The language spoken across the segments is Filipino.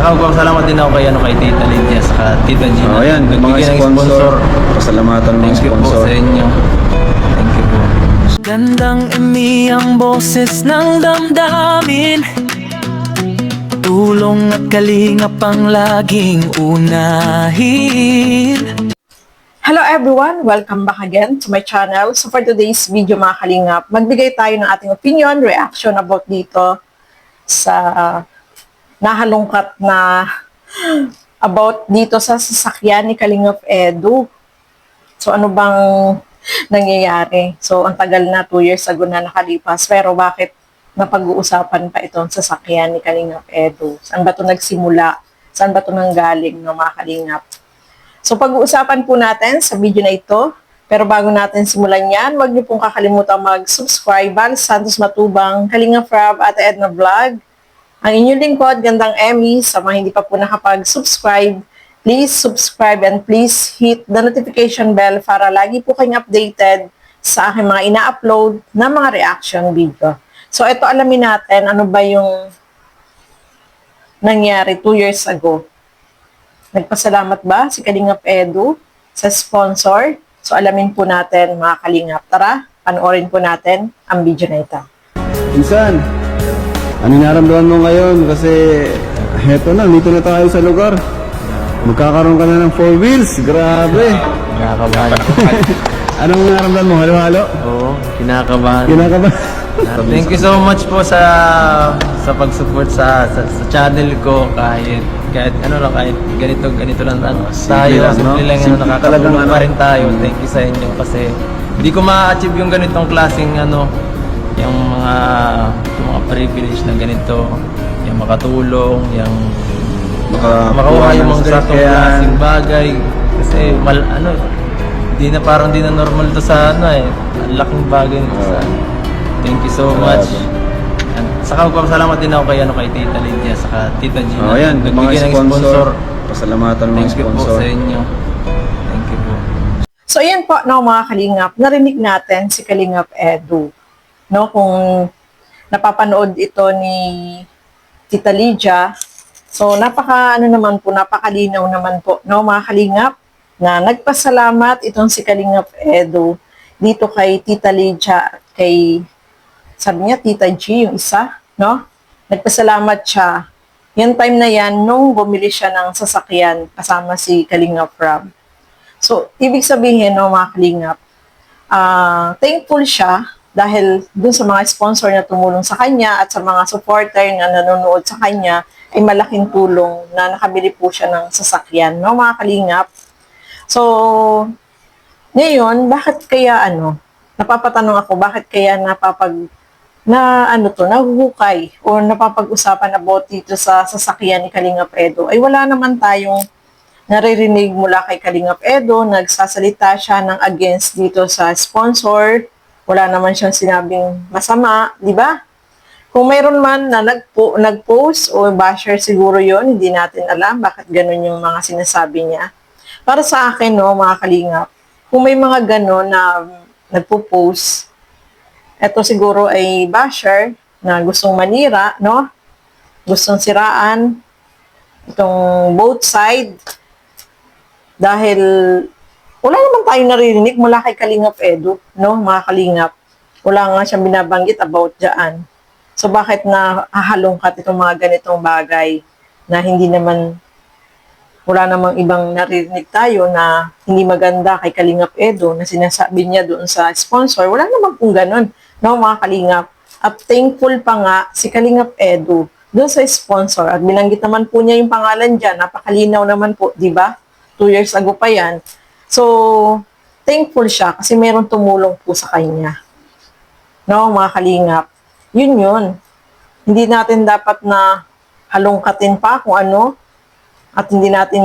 saka magpapasalamat din ako kay, kay Tita Lydia saka Tita Gina. Ayan, mga sponsor. Pasalamatan ng mga Thank you po sponsor. sa inyo. Thank you po. Gandang emi ang boses ng damdamin, tulong at kalingap ang laging unahin. Hello everyone! Welcome back again to my channel. So for today's video mga kalingap, magbigay tayo ng ating opinion, reaction about dito sa nahalungkat na about dito sa sasakyan ni Kalingap Edu. So ano bang nangyayari? So ang tagal na, 2 years ago na nakalipas, pero bakit napag-uusapan pa itong sasakyan ni Kalingap Edu? Saan ba ito nagsimula? Saan ba ito nanggaling, no, mga kalingap? So pag-uusapan po natin sa video na ito, pero bago natin simulan yan, huwag niyo pong kakalimutan mag-subscribe. Val Santos Matubang, Kalingap Rab, Ate Edna Vlog. Ang inyong lingkod, Gandang Emmy. Sa mga hindi pa po nakapag-subscribe, please subscribe and please hit the notification bell para lagi po kayong updated sa aking mga ina-upload na mga reaction video. So ito, alamin natin ano ba yung nangyari 2 years ago. Nagpasalamat ba si Kalingap Edu sa sponsor? So alamin po natin mga kalingap. Tara, panoorin po natin ang video na ito. Insan, ano naramdaman mo ngayon? Kasi heto na, dito na tayo sa lugar. Magkakaroon ka na ng 4 wheels. Grabe. Kinakabahan ako. Anong naramdaman mo? Halo-halo? Oo, kinakabahan. Kinakabahan? Thank you so much po sa pag-support sa channel ko, kahit ano lang, kahit ganito lang tayo, lang, no? simple lang Simple nakakatulong talagang pa rin tayo. Thank you sa inyo kasi hindi ko ma-achieve yung ganitong klaseng yung mga privilege na ganito, yung makatulong, yung makakuha yung mga ganitong klaseng bagay kasi hindi na normal to sa ang laking bagay nito sa Thank you so much. And saka magpapasalamat din ako kay Tita Lydia saka Tita Gina. Ayan, Nagbigay mga ng sponsor. Pasalamatan ng mga Thank you po sponsor. sa inyo. Thank you po. So ayan po, no, mga kalingap, narinig natin si Kalingap Edu. No, kung napapanood ito ni Tita Lydia, so napakalinaw naman po, no, mga kalingap, na nagpasalamat itong si Kalingap Edu dito kay Tita Lydia at kay, sabi niya, Tita G, yung isa, no? Nagpasalamat siya. Yan time na yan, nung bumili siya ng sasakyan kasama si Kalingap Rab. So, ibig sabihin, no, mga kalingap, thankful siya dahil dun sa mga sponsor na tumulong sa kanya at sa mga supporter na nanonood sa kanya, ay malaking tulong na nakabili po siya ng sasakyan, no, mga kalingap. So, ngayon, bakit kaya napapatanong ako, bakit kaya nahuhukay o napapag-usapan about dito sa sasakyan ni Kalingap Edu? Ay wala naman tayong naririnig mula kay Kalingap Edu, nagsasalita siya ng against dito sa sponsor, wala naman siyang sinabing masama, di ba? Kung mayroon man na nag-post o basher siguro yon, hindi natin alam bakit ganun yung mga sinasabi niya. Para sa akin, no, mga kalingap, kung may mga gano'n na nagpo-post, eto siguro ay basher na gustong manira, no? Gustong siraan itong both side dahil wala naman tayong naririnig mula kay Kalingap Edu, no, mga kalingap. Wala nga siyang binabanggit about dyan. So bakit na hahalongkat itong mga ganitong bagay na hindi naman wala namang ibang naririnig tayo na hindi maganda kay Kalingap Edu na sinasabi niya doon sa sponsor. Wala namang kung ganun, no, mga kalingap. At thankful pa nga si Kalingap Edu doon sa sponsor. At binanggit naman po niya yung pangalan dyan. Napakalinaw naman po, di ba? 2 years ago pa yan. So, thankful siya kasi mayroong tumulong po sa kanya. No, mga kalingap. Yun. Hindi natin dapat na halongkatin pa kung ano. At hindi natin,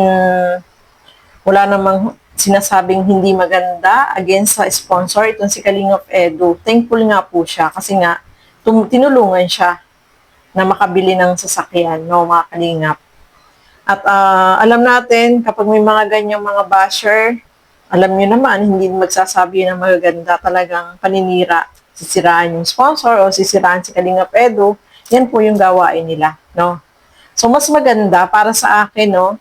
wala namang sinasabing hindi maganda against sa sponsor, itong si Kalingap Edu. Thankful nga po siya kasi nga tinulungan siya na makabili ng sasakyan, no, mga kalingap. At alam natin, kapag may mga ganyang mga basher, alam nyo naman, hindi magsasabi ng magaganda, talagang paninira. Sisiraan yung sponsor o sisiraan si Kalingap Edu, yan po yung gawain nila, no? So, mas maganda para sa akin, no,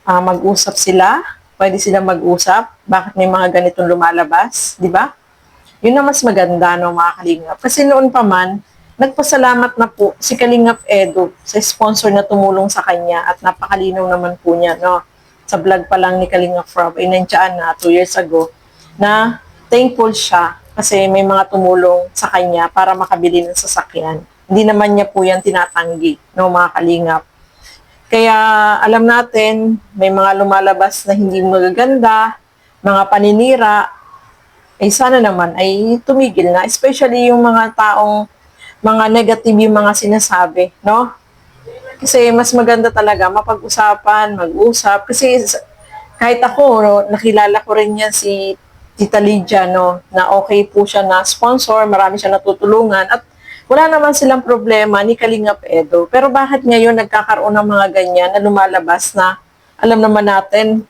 mag-usap sila. Pwede sila mag-usap. Bakit may mga ganitong lumalabas? Di ba? Yun na mas maganda, no, mga Kalingap. Kasi noon pa man, nagpasalamat na po si Kalingap Edo sa sponsor na tumulong sa kanya at napakalinaw naman po niya, no. Sa vlog pa lang ni Kalingap Rob, ay nandiyan na 2 years ago, na thankful siya kasi may mga tumulong sa kanya para makabili ng sasakyan. Hindi naman niya po yan tinatanggi, no, mga Kalingap. Kaya alam natin, may mga lumalabas na hindi magaganda, mga paninira, ay sana naman ay tumigil na. Especially yung mga taong, mga negative yung mga sinasabi, no? Kasi mas maganda talaga mapag-usapan, mag-usap. Kasi kahit ako, no, nakilala ko rin yan si Tita Lydia, no, na okay po siya na sponsor, marami siya natutulungan, at wala naman silang problema ni Kalingap Edo. Pero bakit ngayon nagkakaroon ng mga ganyan na lumalabas na alam naman natin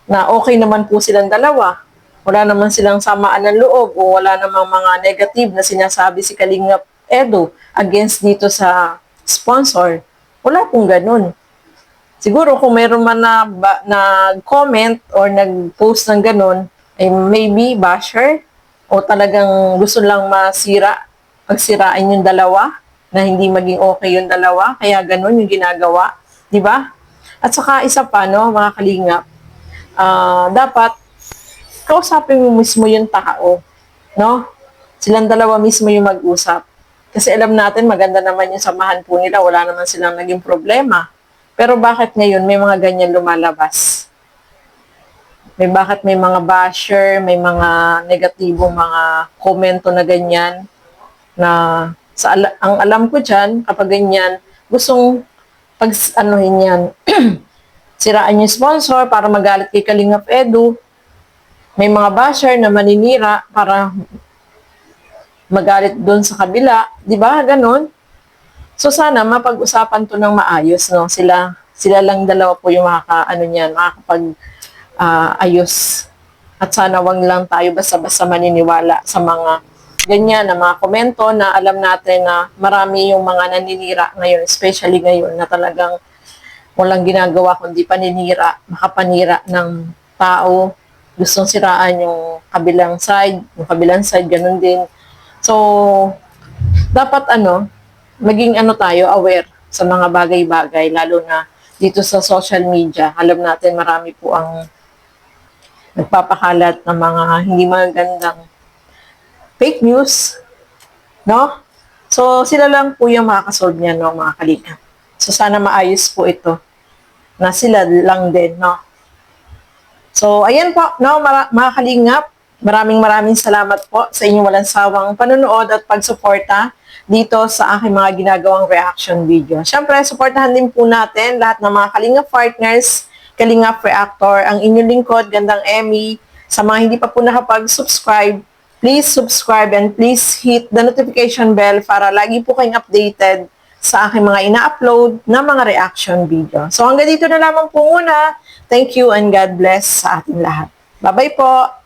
na okay naman po silang dalawa. Wala naman silang samaan ng loob o wala namang mga negative na sinasabi si Kalingap Edo against dito sa sponsor. Wala pong ganun. Siguro kung mayroon man na nag-comment or nag-post ng ganun, ay maybe basher o talagang gusto lang pagsirain yung dalawa, na hindi maging okay yung dalawa, kaya ganun yung ginagawa, di ba? At saka isa pa, no, mga Kalingap, dapat kausapin mo mismo yung tao, no? Silang dalawa mismo yung mag-usap. Kasi alam natin, maganda naman yung samahan po nila, wala naman silang naging problema. Pero bakit ngayon may mga ganyan lumalabas? Bakit may mga basher, may mga negatibong mga komento na ganyan, na ang alam ko dyan, kapag ganyan, gustong pag-anuhin yan, siraan yung sponsor para magalit kay Kalingap Edu. May mga basher na maninira para magalit doon sa kabila. Di ba? Ganon. So, sana mapag-usapan to ng maayos, no? Sila lang dalawa po yung makakapag-ayos. At sana wag lang tayo basta-basta maniniwala sa mga ganyan na mga komento na alam natin na marami yung mga naninira ngayon, especially ngayon na talagang walang ginagawa kundi paninira, makapanira ng tao, gustong siraan yung kabilang side, ganun din. So, dapat maging tayo, aware sa mga bagay-bagay, lalo na dito sa social media. Alam natin marami po ang nagpapakalat ng mga hindi magandang fake news, no? So, sila lang po yung makakasolve niyan, no, mga Kalingap. So, sana maayos po ito na sila lang din, no? So, ayan po, no, mga Kalingap, maraming salamat po sa inyong walang sawang panonood at pagsuporta dito sa aking mga ginagawang reaction video. Siyempre, suportahan din po natin lahat ng mga Kalingap partners, Kalingap Reactor, ang inyong lingkod, Gandang Emmy. Sa mga hindi pa po nakapag-subscribe, please subscribe and please hit the notification bell para lagi po kayong updated sa aking mga ina-upload na mga reaction video. So hanggang dito na lamang po muna. Thank you and God bless sa ating lahat. Bye-bye po!